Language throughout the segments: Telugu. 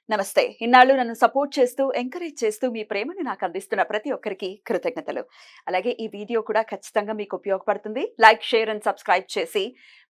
నమస్తే. ఇన్నాళ్ళు నన్ను సపోర్ట్ చేస్తూ, ఎంకరేజ్ చేస్తూ మీ ప్రేమని నాకు అందిస్తున్న ప్రతి ఒక్కరికి కృతజ్ఞతలు. అలాగే ఈ వీడియో కూడా ఖచ్చితంగా మీకు ఉపయోగపడుతుంది. లైక్, షేర్ అండ్ సబ్స్క్రైబ్ చేసి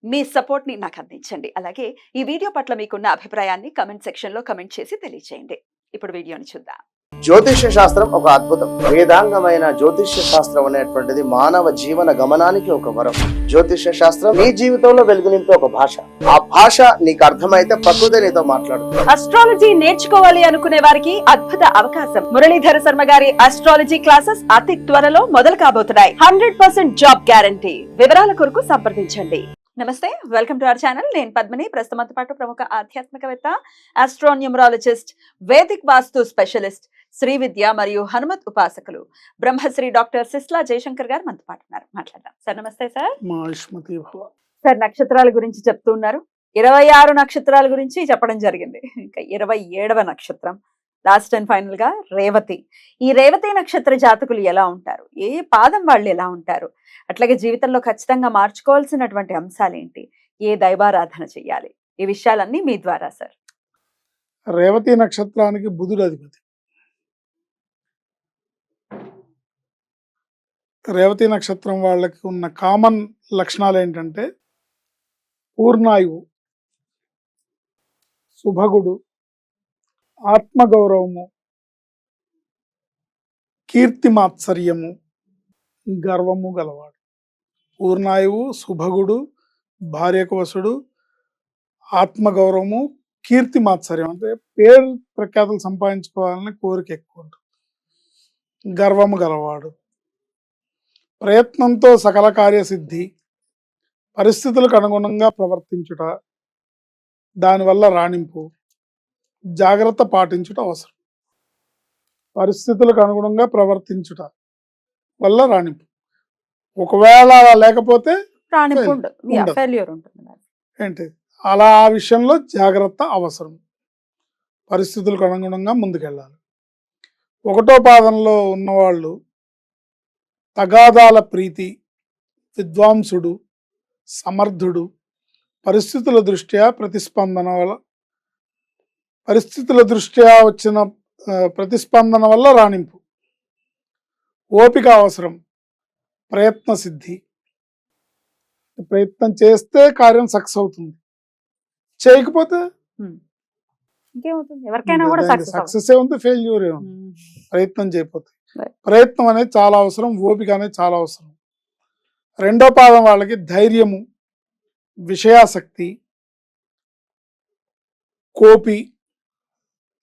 మీ సపోర్ట్‌ని నాకు అందించండి. అలాగే ఈ వీడియో పట్ల మీకున్న అభిప్రాయాన్ని కామెంట్ సెక్షన్‌లో కామెంట్ చేసి తెలియజేయండి. ఇప్పుడు వీడియోని చూద్దాం. జ్యోతిష్య శాస్త్రం ఒక అద్భుతం. వేదాంగమైన జ్యోతిష్య శాస్త్రం అనేటువంటిది మానవ జీవన గమనానికి ఒక వరం. జ్యోతిష్య శాస్త్రం నీ జీవితంలో వెలుగునింపే ఒక భాష. ఆ భాష నీకు అర్థమైతే ప్రకృతి నీతో మాట్లాడుతుంది. అస్ట్రాలజీ నేర్చుకోవాలి అనుకునే వారికి అద్భుత అవకాశం. మురళీధర శర్మ గారి అస్ట్రాలజీ క్లాసెస్ అతి త్వరలో మొదలు కాబోతున్నాయి. 100% జాబ్ గ్యారంటీ. వివరాల కొరకు సంప్రదించండి. నమస్తే, వెల్కమ్ టు అవర్ ఛానల్. నేను పద్మిని. ప్రస్తుతంతో పాటు ప్రముఖ ఆధ్యాత్మికవేత్త, ఆస్ట్రోన్యూమరాలజిస్ట్, వేదిక్ వాస్తు స్పెషలిస్ట్, శ్రీ విద్య మరియు హనుమత్ ఉపాసకులు బ్రహ్మశ్రీ డాక్టర్ సిస్లా జయశంకర్ గారు మనతో పాటు ఉన్నారు. మాట్లాడదాం. సార్ నమస్తే. సార్ సార్ నక్షత్రాల గురించి చెప్తూ ఉన్నారు. 26 నక్షత్రాల గురించి చెప్పడం జరిగింది. ఇంకా 27వ నక్షత్రం లాస్ట్ అండ్ ఫైనల్ గా రేవతి. ఈ రేవతి నక్షత్ర జాతకులు ఎలా ఉంటారు, ఏ పాదం వాళ్ళు ఎలా ఉంటారు, అట్లాగే జీవితంలో ఖచ్చితంగా మార్చుకోవాల్సినటువంటి అంశాలు ఏంటి, ఏ దైవారాధన చెయ్యాలి, ఈ విషయాలన్నీ మీ ద్వారా సార్. రేవతి నక్షత్రానికి బుధుడు అధిపతి. రేవతి నక్షత్రం వాళ్ళకి ఉన్న కామన్ లక్షణాలు ఏంటంటే పూర్ణాయువు, శుభగుడు, ఆత్మగౌరవము, కీర్తి మాత్సర్యము, గర్వము గలవాడు. పూర్ణాయువు, శుభగుడు, భార్యకు వసుడు, ఆత్మగౌరవము, కీర్తి మాత్సర్యం అంటే పేరు ప్రఖ్యాతులు సంపాదించుకోవాలని కోరిక ఎక్కువ ఉంటుంది. గర్వము గలవాడు, ప్రయత్నంతో సకల కార్యసిద్ధి, పరిస్థితులకు అనుగుణంగా ప్రవర్తించుట, దానివల్ల రాణింపు, జాగ్రత్త పాటించుట అవసరం. పరిస్థితులకు అనుగుణంగా ప్రవర్తించుట వల్ల రాణింపు. ఒకవేళ అలా లేకపోతే ఏంటి, అలా ఆ విషయంలో జాగ్రత్త అవసరం. పరిస్థితులకు అనుగుణంగా ముందుకెళ్ళాలి. 1వ పాదంలో ఉన్నవాళ్ళు తగాదాల ప్రీతి, విద్వాంసుడు, సమర్థుడు, పరిస్థితుల దృష్ట్యా వచ్చిన ప్రతిస్పందన వల్ల రాణింపు, ఓపిక అవసరం, ప్రయత్న సిద్ధి. ప్రయత్నం చేస్తే కార్యం సక్సెస్ అవుతుంది, చేయకపోతే సక్సెస్ ఏ ఉంది, ఫెయిల్యూర్ ఏ ఉంది. ప్రయత్నం చేయకపోతే ప్రయత్నం అనేది చాలా అవసరం, ఓపిక అనేది చాలా అవసరం. 2వ పాదం వాళ్ళకి ధైర్యము, విషయాసక్తి, కోపి,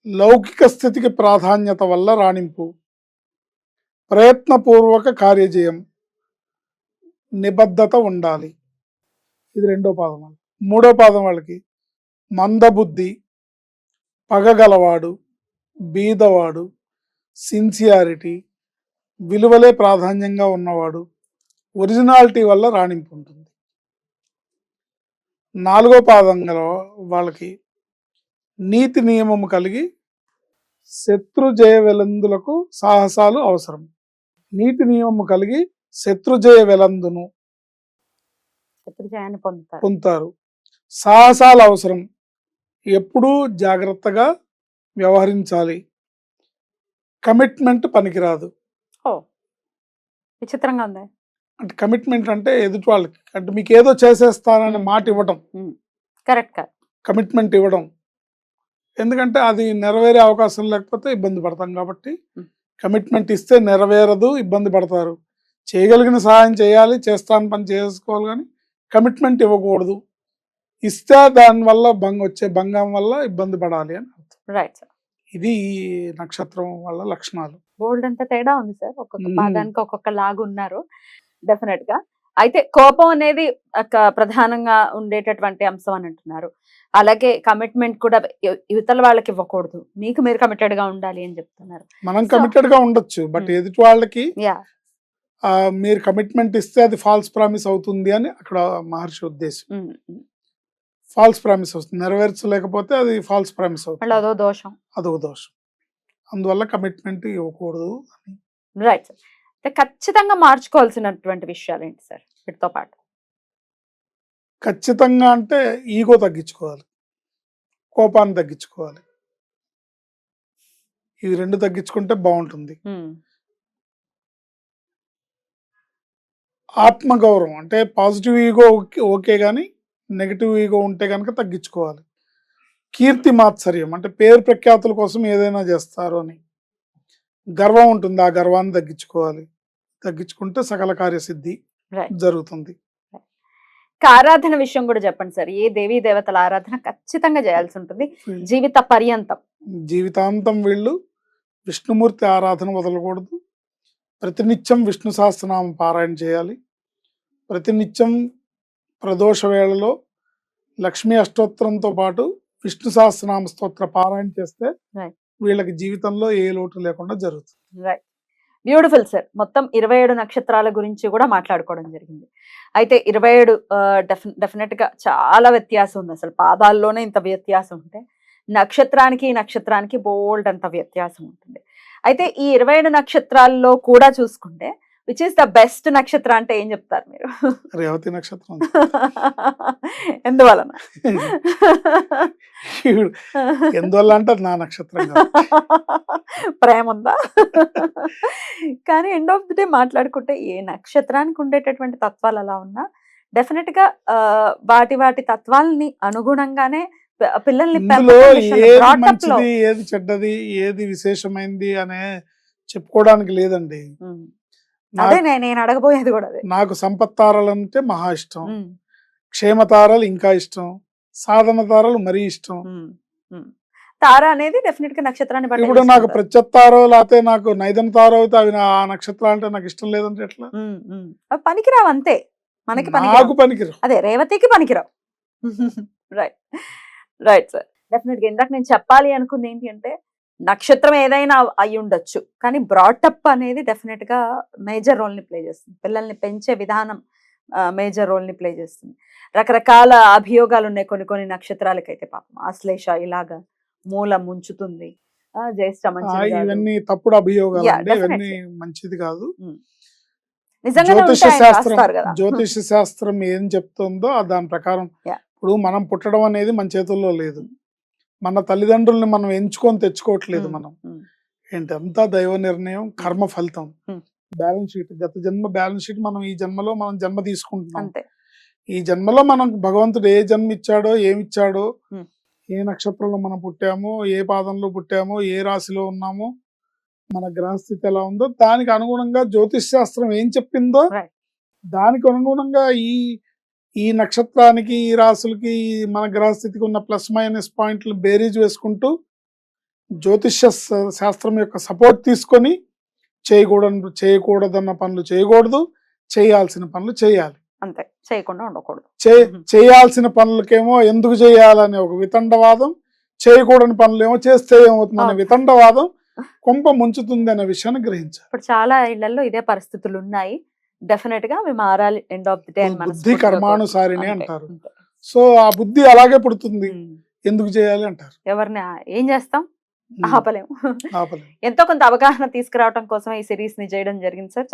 లౌకిక స్థితికి ప్రాధాన్యత వల్ల రాణింపు, ప్రయత్నపూర్వక కార్యజయం, నిబద్ధత ఉండాలి. ఇది 2వ పాదం వాళ్ళకి. 3వ పాదం వాళ్ళకి మందబుద్ధి, పగగలవాడు, బీదవాడు, సిన్సియారిటీ, విలువలే ప్రాధాన్యంగా ఉన్నవాడు, ఒరిజినాలిటీ వల్ల రాణింపు ఉంటుంది. 4వ పాదం గల వాళ్ళకి నీతి నియమము కలిగి శత్రుజయ వెలందులకు సాహసాలు అవసరం. నీతి నియమము కలిగి శత్రుజయ వెలందును పొందుతారు. సాహసాలు అవసరం, ఎప్పుడూ జాగ్రత్తగా వ్యవహరించాలి. కమిట్మెంట్ పనికిరాదు. విచిత్రంగా ఉంది. అంటే కమిట్మెంట్ అంటే ఎదుటి వాళ్ళకి, అంటే మీకు ఏదో చేసేస్తానని మాట ఇవ్వడం, కరెక్ట్. కమిట్మెంట్ ఇవ్వడం, ఎందుకంటే అది నెరవేరే అవకాశం లేకపోతే ఇబ్బంది పడతాం కాబట్టి కమిట్మెంట్ ఇస్తే నెరవేరదు, ఇబ్బంది పడతారు. చేయగలిగిన సహాయం చేయాలి, చేస్తాను పని చేసుకోవాలి, కానీ కమిట్మెంట్ ఇవ్వకూడదు. ఇస్తే దానివల్ల వచ్చే భంగం వల్ల ఇబ్బంది పడాలి అని అర్థం. Right sir. ఇది ఈ నక్షత్రం వల్ల లక్షణాలు. బోల్డ్ అంత తేడా ఉంది సార్. ఒక్కొక్క పాదానికి ఒక్కొక్క లాగా ఉన్నారు డెఫినెట్ గా. అయితే కోపం అనేది ప్రధానంగా ఉండేటటువంటి అంశం అని అంటున్నారు. అలాగే కమిట్మెంట్ కూడా ఇవతల వాళ్ళకి ఇవ్వకూడదు, మీకు మీరు కమిటెడ్ గా ఉండాలి అని చెప్తున్నారు. మనం కమిటెడ్ గా ఉండొచ్చు, బట్ ఎదుటి వాళ్ళకి మీరు కమిట్మెంట్ ఇస్తే అది ఫాల్స్ ప్రామిస్ అవుతుంది అని అక్కడ మహర్షి ఉద్దేశం. ఫాల్స్ ప్రామిస్ వస్తుంది, నెరవేర్చలేకపోతే అది ఫాల్స్ ప్రామిస్ అవుతుంది, అదో దోషం. అందువల్ల కమిట్మెంట్ ఇవ్వకూడదు అని. Right sir. ఖచ్చితంగా మార్చుకోవాల్సినటువంటి విషయాలు ఏంటి సార్ వీటితో పాటు? ఖచ్చితంగా అంటే ఈగో తగ్గించుకోవాలి, కోపాన్ని తగ్గించుకోవాలి. ఇవి 2 తగ్గించుకుంటే బాగుంటుంది. ఆత్మగౌరవం అంటే పాజిటివ్ ఈగో ఓకే కానీ నెగిటివ్ ఈగో ఉంటే కనుక తగ్గించుకోవాలి. కీర్తి మాత్సర్యం అంటే పేరు ప్రఖ్యాతుల కోసం ఏదైనా చేస్తారు అని గర్వం ఉంటుంది, ఆ గర్వాన్ని తగ్గించుకోవాలి. తగ్గించుకుంటే సకల కార్యసిద్ధి జరుగుతుంది. ఆరాధన విషయం కూడా చెప్పండి సార్. ఏ దేవీ దేవతల ఆరాధన ఖచ్చితంగా చేయాల్సి ఉంటుంది జీవిత పర్యంతం? జీవితాంతం వీళ్ళు విష్ణుమూర్తి ఆరాధన వదలకూడదు. ప్రతినిత్యం విష్ణు సహస్రనామం పారాయణ చేయాలి. ప్రతినిత్యం ప్రదోష వేళలో లక్ష్మీ అష్టోత్తరంతో పాటు విష్ణు సహస్రనామ స్తోత్ర పారాయణ చేస్తే వీళ్ళకి జీవితంలో ఏ లోటు లేకుండా జరుగుతుంది. Right, beautiful sir. మొత్తం 27 నక్షత్రాల గురించి కూడా మాట్లాడుకోవడం జరిగింది. అయితే 27 డెఫినెట్ గా చాలా వ్యత్యాసం ఉంది. అసలు పాదాల్లోనే ఇంత వ్యత్యాసం ఉంటే నక్షత్రానికి బోల్డ్ అంత వ్యత్యాసం ఉంటుంది. అయితే ఈ 27 నక్షత్రాల్లో కూడా చూసుకుంటే విచ్ ఈస్ ద బెస్ట్ నక్షత్ర అంటే ఏం చెప్తారు మీరు? రేవతి నక్షత్రం. ఎందువలన? ఎందువల్ల అంటే నా నక్షత్రం ప్రేమ ఉందా? కానీ ఎండ్ ఆఫ్ ది డే మాట్లాడుకుంటే ఏ నక్షత్రానికి ఉండేటటువంటి తత్వాలు అలా ఉన్నా డెఫినెట్ గా వాటి తత్వాలని అనుగుణంగానే పిల్లల్ని ఏది మంచిది ఏది చెడ్డది ఏది విశేషమైంది అనే చెప్పుకోవడానికి లేదండి. అదే నేను అడగబోయేది కూడా అదే. నాకు సంపత్తారలు అంటే మహా ఇష్టం, క్షేమతారలు ఇంకా ఇష్టం, సాధన తారలు మరీ ఇష్టం. తార అనేది డెఫినెట్ గా నక్షత్రాన్ని బట్టి. ఇప్పుడు నాకు ప్రత్యత్తారో లేకపోతే నాకు నైదన తారో అయితే అవి ఆ నక్షత్రాలు అంటే నాకు ఇష్టం లేదంటే ఎట్లా? అవి పనికిరావు అంతే, మనకి పనికిరావు. అదే రేవతికి పనికిరావు. Right right sir. డెఫినెట్ గా ఇందాక నేను చెప్పాలి అనుకుంది ఏంటి అంటే నక్షత్రం ఏదైనా అయి ఉండొచ్చు కానీ బ్రాటప్ అనేది డెఫినెట్ గా మేజర్ రోల్ ని ప్లే చేస్తుంది. పిల్లల్ని పెంచే విధానం మేజర్ రోల్ ని ప్లే చేస్తుంది. రకరకాల అభియోగాలు ఉన్నాయి కొన్ని నక్షత్రాలకైతే. పాపం ఆశ్లేష ఇలాగా మూలం ముంచుతుంది, జ్యేష్ఠ ఇవన్నీ తప్పుడు అభియోగాలు, ఇవన్నీ మంచిది కాదు. జ్యోతిష శాస్త్రం ఏం చెప్తుందో దాని ప్రకారం ఇప్పుడు మనం పుట్టడం అనేది మన చేతుల్లో లేదు. మన తల్లిదండ్రుల్ని మనం ఎంచుకొని తెచ్చుకోవట్లేదు. మనం ఏంటి అంతా దైవ నిర్ణయం, కర్మ ఫలితం. బ్యాలెన్స్ షీట్, గత జన్మ బ్యాలెన్స్ షీట్ మనం ఈ జన్మలో మనం జన్మ తీసుకుంటున్నాం. ఈ జన్మలో మనం భగవంతుడు ఏ జన్మ ఇచ్చాడో ఏమిచ్చాడో, ఏ నక్షత్రంలో మనం పుట్టామో, ఏ పాదంలో పుట్టామో, ఏ రాశిలో ఉన్నామో, మన గ్రహస్థితి ఎలా ఉందో దానికి అనుగుణంగా జ్యోతిష్ శాస్త్రం ఏం చెప్పిందో దానికి అనుగుణంగా ఈ నక్షత్రానికి ఈ రాశులకి మన గ్రహస్థితికి ఉన్న ప్లస్ మైనస్ పాయింట్లు బేరీజ్ వేసుకుంటూ జ్యోతిష శాస్త్రం యొక్క సపోర్ట్ తీసుకొని చేయకూడదన్న పనులు చేయకూడదు, చేయాల్సిన పనులు చేయాలి. అంతే, చేయకుండా ఉండకూడదు. చేయాల్సిన పనులకేమో ఎందుకు చేయాలనే ఒక వితండవాదం, చేయకూడని పనులేమో చేస్తే ఏమవుతుందనే వితండవాదం కొంప ముంచుతుంది అనే విషయాన్ని గ్రహించాలి. ఇప్పుడు చాలా ఇళ్లలో ఇదే పరిస్థితులు ఉన్నాయి. డెఫినెట్ గా మేము మారాలి. ఎండ్ ఆఫ్ ది డే బుద్ధి కర్మానుసారిని అంటారు. సో ఆ బుద్ధి అలాగే పుడుతుంది, ఎందుకు చేయాలి అంటారు. ఎవరిని ఏం చేస్తాం, ఆపలేము. ఎంతో కొంత అవగాహన తీసుకురావడం కోసం ఈ సిరీస్ ని చేయడం జరిగింది సార్.